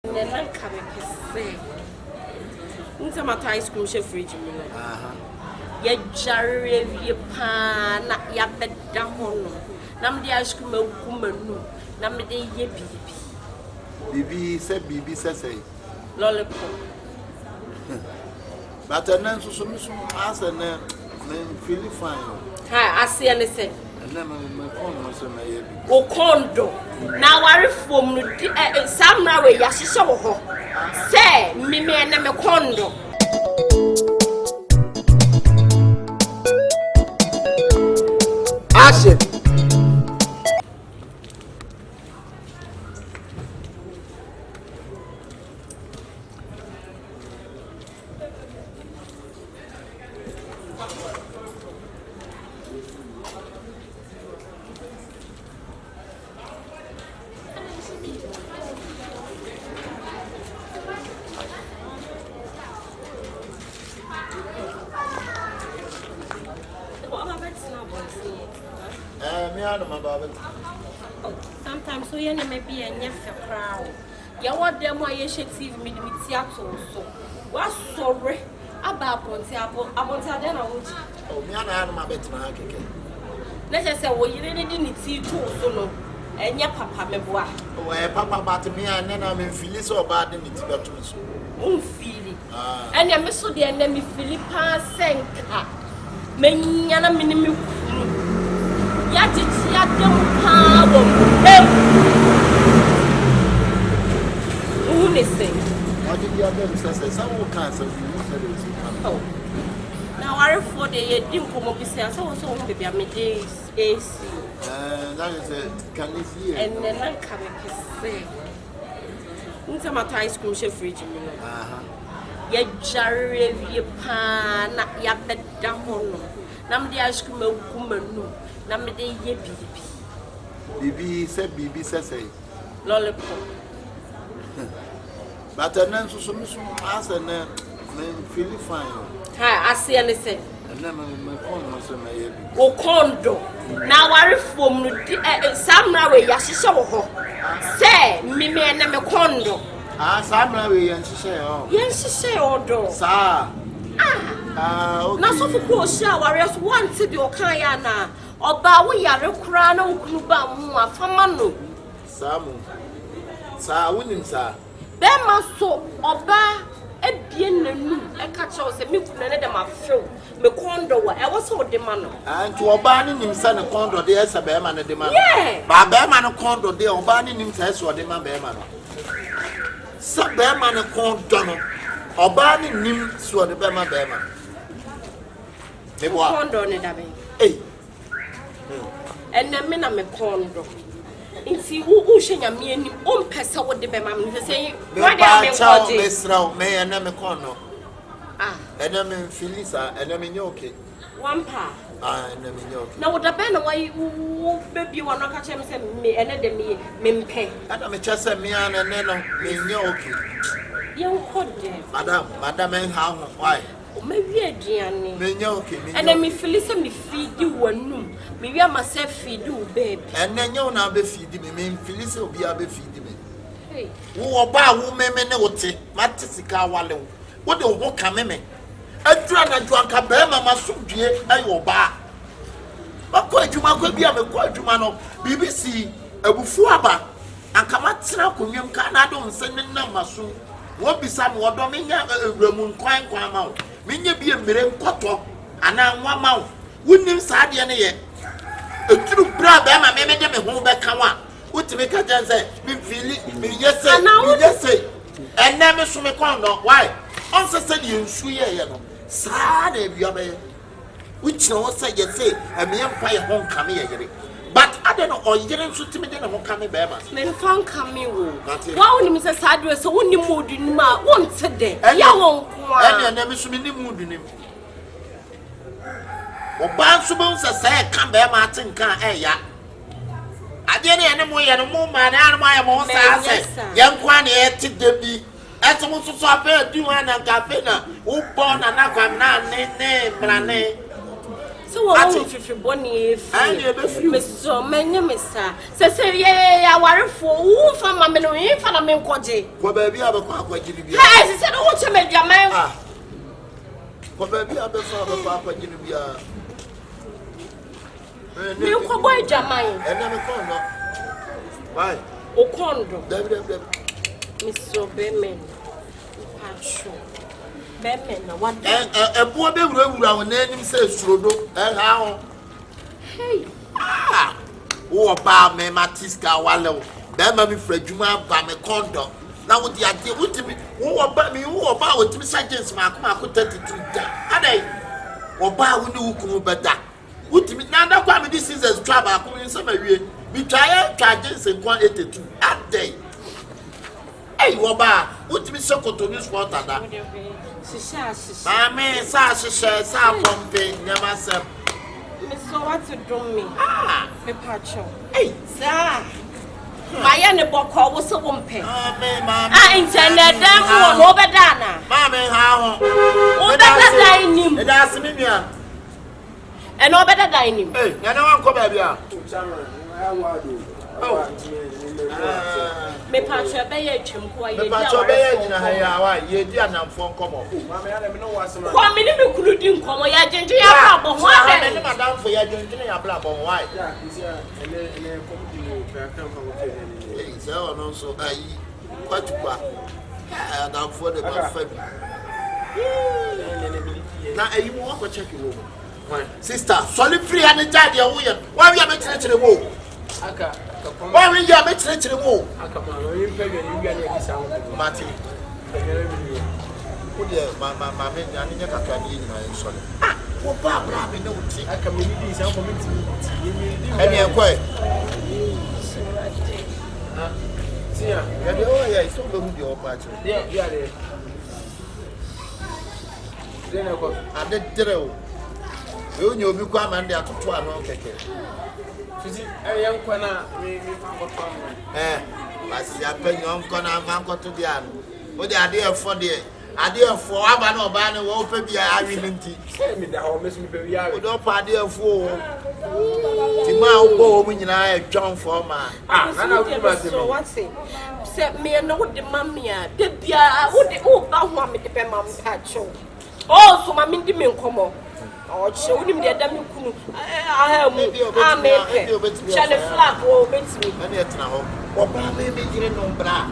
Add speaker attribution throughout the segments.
Speaker 1: Then I come and say, my ice cream chef fridge. Ye jarry, ye pan, ya bed down. Nam the ice cream woman, nam the ye baby.
Speaker 2: Bibi said, Bibi says,
Speaker 1: Lalippop.
Speaker 2: But a name so as a name, Philip fine.
Speaker 1: I see anything.
Speaker 2: And then my phone was a may be.
Speaker 1: O condo. Now I reform some way, yes, so say, me and a condo.
Speaker 2: Action.
Speaker 1: Sometimes so you may be a near crowd. You want them why you should see me theater so. What's sorry about Pontiapo? About that,
Speaker 2: Oh, me and I am a better man.
Speaker 1: Let us say, well, you didn't see too so and your papa me boy.
Speaker 2: Oh, Papa, but me and then I'm in Phyllis or bad in it.
Speaker 1: Feeling. And I miss the enemy Philippa Senka. Many and a minimum. Yet it's yet power. Who is saying?
Speaker 2: What did you have some will cancel you?
Speaker 1: Oh, now I for the didn't come up with so baby. I made days AC.
Speaker 2: That is a can you see?
Speaker 1: And then I come and say, my ice cream chef fridge. Ye jarry, ye pan, ya bed down. Nam the ice cream woman, nam the ye baby.
Speaker 2: Bibi said, Bibi says,
Speaker 1: Lalippop.
Speaker 2: But a name so as a name, Philip fine.
Speaker 1: I see anything.
Speaker 2: And then my phone was a may be.
Speaker 1: O condo. Now I reform some way, yes, so say, me and a condo.
Speaker 2: Samra and she say, oh,
Speaker 1: Yes, she say, oh, do.
Speaker 2: sir.
Speaker 1: Now, so for course, warriors want to do Kayana or Bawi are a crown of Kuba Mua Famano.
Speaker 2: Samu, sir, winning, sir.
Speaker 1: Bema so oba e bien nanu e ka che o se me kuna ne dem afew me kondo wa e wo so de ma no
Speaker 2: And to oba ni nim sa ne kondo de esa be ma ne de ma.
Speaker 1: Yeah.
Speaker 2: Ba be ma ne kondo de oba ni nim sa so de ma be ma no. Sa be ma ne kondo no. Oba ni nim so de be ma be ma. Me bo.
Speaker 1: kondo ne da be
Speaker 2: Eh.
Speaker 1: en na me na me kondo nti wo hwenya me anim o mpesa wo de be ma me say why dey am
Speaker 2: me
Speaker 1: me
Speaker 2: sraw me na me kondo.
Speaker 1: ah
Speaker 2: Ena me Felisa, ena me nyoke.
Speaker 1: one pa
Speaker 2: Ena me nyoke.
Speaker 1: na wo da be na why wo baby wo no ka che me say me ene de me mpe
Speaker 2: Ena me chese me ana ne no me nyoke.
Speaker 1: ye wo de
Speaker 2: Madam en ha ho why?
Speaker 1: o me wi aduane
Speaker 2: Me nyoke, me
Speaker 1: and then
Speaker 2: nyoke.
Speaker 1: me feel say me feed you wanum me wi myself feed you baby
Speaker 2: Ena nyo na be feed me Felisa obi a be feed me.
Speaker 1: hey
Speaker 2: Wo oba wo me ne wote, mate sika wale wo. Wo de wo ka me. Adura na ju anka be mama sodue ayo oba. Bakọ adwuma kwa bia me kọ adwuma no BBC abufu aba anka matena konwem ka na do nse ne na maso wo bisa me wodo menya ewramu nkwan ma wo menya bia mere nkoto ana nwa ma wo wonim saade ne ye eturu bra be ma me de me ho be ka wa wotime ka janse me fili me yese enne me so me kon no why on se de nsu ye no saa na bia be which no say you say and me empire home come here but I don't know or you didn't shoot me then home come be
Speaker 1: men fan come wo wa oni mi say sadwe so woni mood ni ma won te de ya won ko
Speaker 2: a na me so me ni mood ni oba so bon say come be ma tin kan ya ade ne ene mo ye no mo ma na anu ma mo sa say ye nkwa na e ti de bi eto mo so afa du na cafe na wo born na kwa na ne brane
Speaker 1: So what if you bonny Miss so many Missa? Say, yeah, I worry for who from my men in for a man quaji.
Speaker 2: What baby, I have
Speaker 1: Yes, he said, what you made your man.
Speaker 2: What baby, I have a papa,
Speaker 1: You could buy Jamai.
Speaker 2: And then a corner. Why?
Speaker 1: O condo. Miss so Bemen. Bemen, what?
Speaker 2: A poor baby our name says Trudeau, and how?
Speaker 1: Hey,
Speaker 2: Oh, about me, Matiska Wallow. Bema be Fredjuma, Bame condo. Now, with the idea, with me, who about me, who about me, Sergeant Mark, I could 32. Are they? Or bow who come better. With me, now that one, this is a trouble. I come in some way. We try charges and 182 at day. Hey, Waba, what me so to this water? Mammy, Sasha says, I'm pumping, never said.
Speaker 1: Miss so what to do me? Me patcho.
Speaker 2: Hey,
Speaker 1: Sir. My young boy was a woman.
Speaker 2: I
Speaker 1: intended them for Obadana.
Speaker 2: Mammy, how?
Speaker 1: Better dining.
Speaker 2: And ask me,
Speaker 1: And no better dining.
Speaker 2: hey, I don't come back here.
Speaker 1: Me patcho, bay chimpoy.
Speaker 2: The patch of Bay, ye did not form common.
Speaker 1: One minute couldn't come away. I didn't have a one.
Speaker 2: Madame for your drinking a black on white. So, and also, what you buy? I don't for the buffet. Now, you walk or check your room. Sister, solid free and a daddy, why we are making to the wall? Why we are making to the wall? Martin. My men, I need a son. What Barbara, we know. I can be these and quite. Yeah, it's all over your party. Yeah. Then I did drill. You knew you come and they are to 12. A young corner, I see a penny on corner of Uncle to the end. What the idea for the idea for Abano Banner will open the island. Tell me the whole Miss Mipia with no idea for Timao when I have John Forman.
Speaker 1: So what's it? Set me a note, the mammy, the Pia, would the old want me to pay Mammy Patcho. Oh, so my minty milk come on. Oh, show him the damn cool. I have maybe a shall a flap or makes me.
Speaker 2: And yet now, what Bammy making no bra.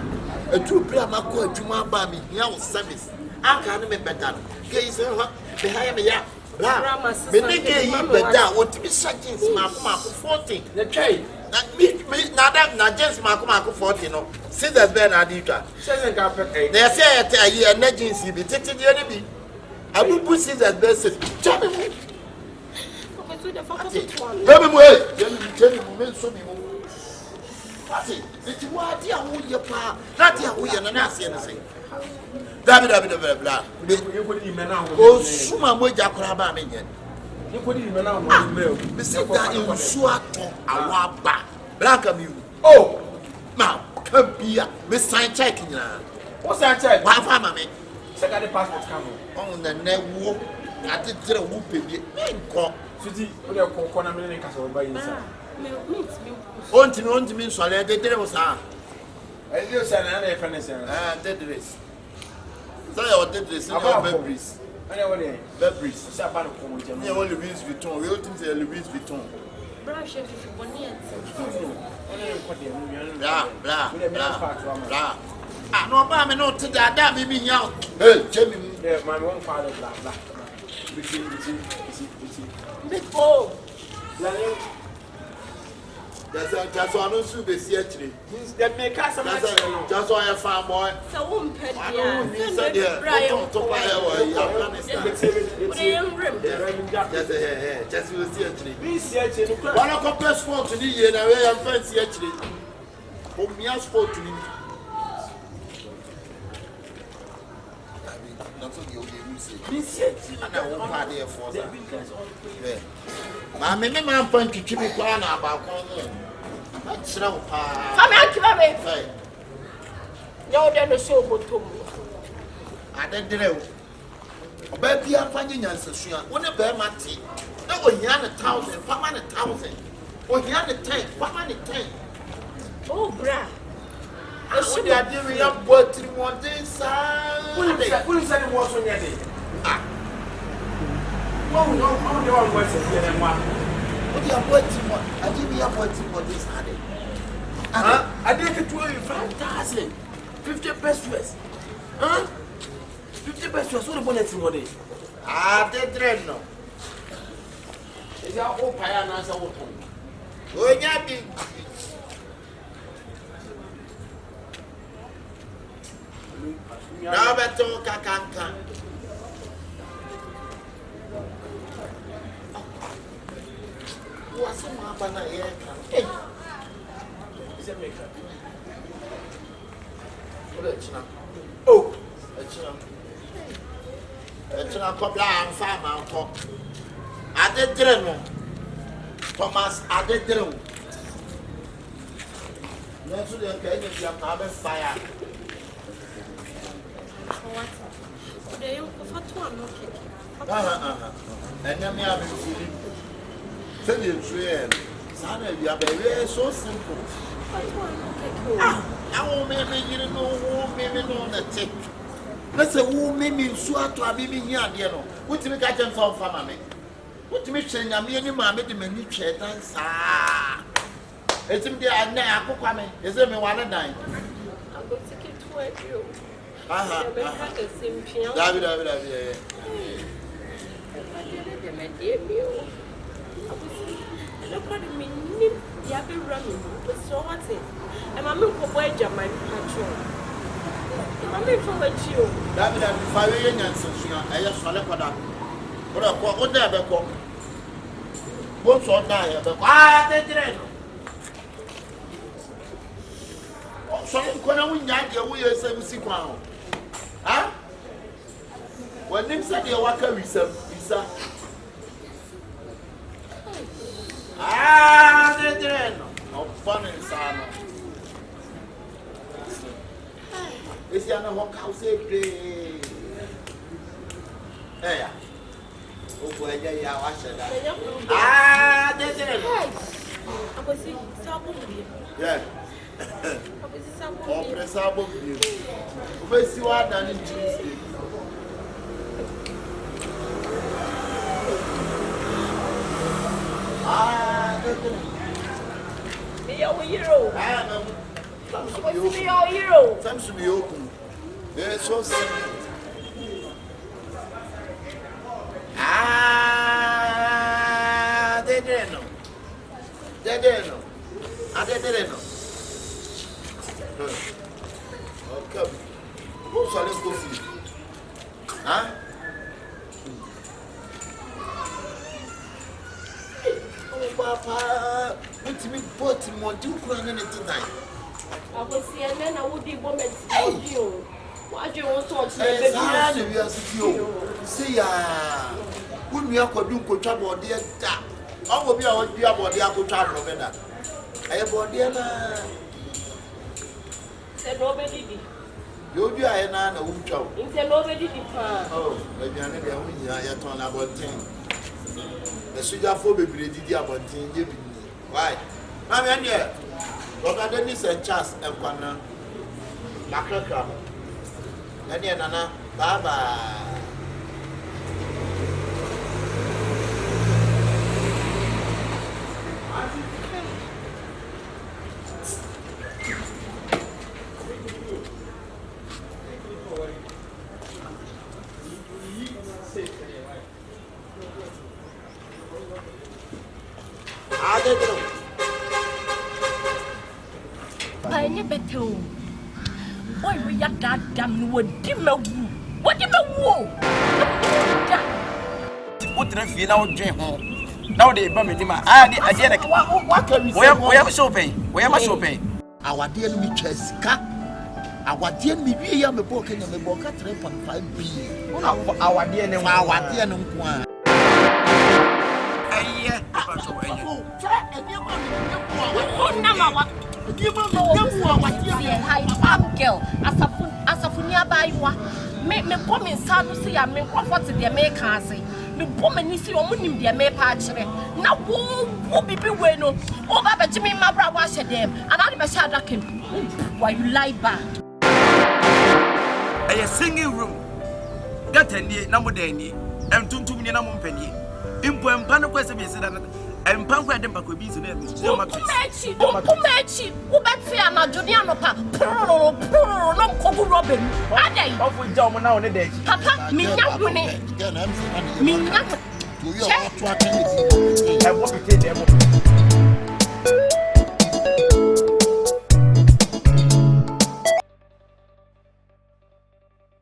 Speaker 2: A true Bramako to my baby, now service. I can't make better. Gaze behind me, Brahma, better what to be such as my 14. The trade. Now that just Marco 14. Since that's been a deeper. They say a year an agency be taking the enemy. I will put scissors best. Tell me. It's what you are your pa, not your way and anything. You put him now. Oh, Suma Mojakraba Minion. You put him now. Mr. Daniel Suato, our back. Black of you. Oh, now, come here. Miss Sign checking. What's that check? Why, mammy? Second passport come on the neck whoop. I did a whoop in the city. What are you calling me? On to me, so I did it was her. I do send an FNS. Dead race. So I did this about Berbris. I know what Berbris. Saban, you only Louis Vuitton. We ought to say Louis Vuitton.
Speaker 1: Brush if you want
Speaker 2: blah, blah. I know about me not to that. That made me out. Hey, Jimmy, my one father, blah, blah.
Speaker 1: Before
Speaker 2: that's why I don't sue the theatre. That make us just why a farm boy.
Speaker 1: So, won't pet
Speaker 2: just will theatre. One of the best sport to the year, and I am fancy actually. Oh, me as sport to me. I mean, I'm going to keep it about that's no.
Speaker 1: You're then a show, but
Speaker 2: I don't know. Baby, I'm finding answers. What a bear, Matty. No, we had 1,000, 500,000. We had 10, 510.
Speaker 1: Oh, bra.
Speaker 2: I should have given you what 3 more days.
Speaker 3: Who said it was on your day?
Speaker 2: Oh, no, one was here. What do you have waiting for? I give you waiting for this.
Speaker 3: I did 25,000. 50 pesos. Huh? 50 pesos. What the bonnet money?
Speaker 2: They dread no.
Speaker 3: Is that all pioneers are open?
Speaker 2: Oh, yeah, big. Now, better can't. What's the matter here?
Speaker 3: Is it maker?
Speaker 2: Oh, it's not a blind farmer. I did dream. Thomas, I did dream. Next to the occasion, you have a fire. And then we have been feeling. Tell you, Sana, you are very so simple. I won't make you know who made me know the tip. Let's say who made me swear to a baby here, dear. What do you catch them from family? What do you say? I'm here, mamma, the many chatters. Ah, it's in the Anna, Pocame. Is there me one and nine?
Speaker 1: I'm going to take it to you.
Speaker 2: David.
Speaker 1: So what's it? And I'm going to wait on my patrol. I'm going to wait you.
Speaker 2: David, if I were in answers, I just want to put up. What never come. What's on there? They did. So, when I win that, we are 70 pounds. Huh? When they said they walk a visa. They did. No fun in Sana. Is there no house? Hey, oh, boy, yeah, watch that. They did.
Speaker 1: I was in Sabu.
Speaker 2: Yeah. Oh, press up of you. Where's you are done in Tuesday?
Speaker 1: Be your hero.
Speaker 2: Be
Speaker 1: your hero.
Speaker 2: Thanks to be open. They're so simple. They didn't know. They didn't know. They didn't know. Okay. Who's all this coffee? Huh? Oh, Papa, what's me putting more do crying in it tonight?
Speaker 1: I will see, and then I would be woman to you. Why do you want to see? Wouldn't you have to do trouble, dear? I will be our dear body. I could travel. I have body. Nobody did.
Speaker 2: You do I know who trouble.
Speaker 1: Nobody did.
Speaker 2: Oh, maybe I never turn about 10. The sugar for baby did about 10. Why? Mammy, and yet, what are Dennis and Charles and Pana? Macra. And yet, Nana, Baba.
Speaker 1: Why we are goddamn what dimmer? What dimmer?
Speaker 3: What did I feel now, Jim? Now they bump me. I did.
Speaker 2: What can we say?
Speaker 3: Where am I so paying? Where am I so paying?
Speaker 2: Our dear me Cheska. Our dear me, we are a book and a book at 3.5 billion.
Speaker 3: Our dear name,
Speaker 2: our dear Nunqua.
Speaker 1: Girl, as a funia by one, make me come in San Lucia, make what the American say. me woman is your money, dear may patch. Now, who be no? Oh, Baba Jimmy, my brother was a damn, and I never said that him. Why you lie bad?
Speaker 3: A singing room. Got any number day, and 2 million penny. Impo mpano kwa sebe sida na mpango ya demba ko bi so na mi so ma
Speaker 1: kumechi wo be fe na jodi anopa no ko robin adai
Speaker 3: ofu ja mo na one dey
Speaker 1: papa minya hune
Speaker 2: to you to attend
Speaker 3: I want to take them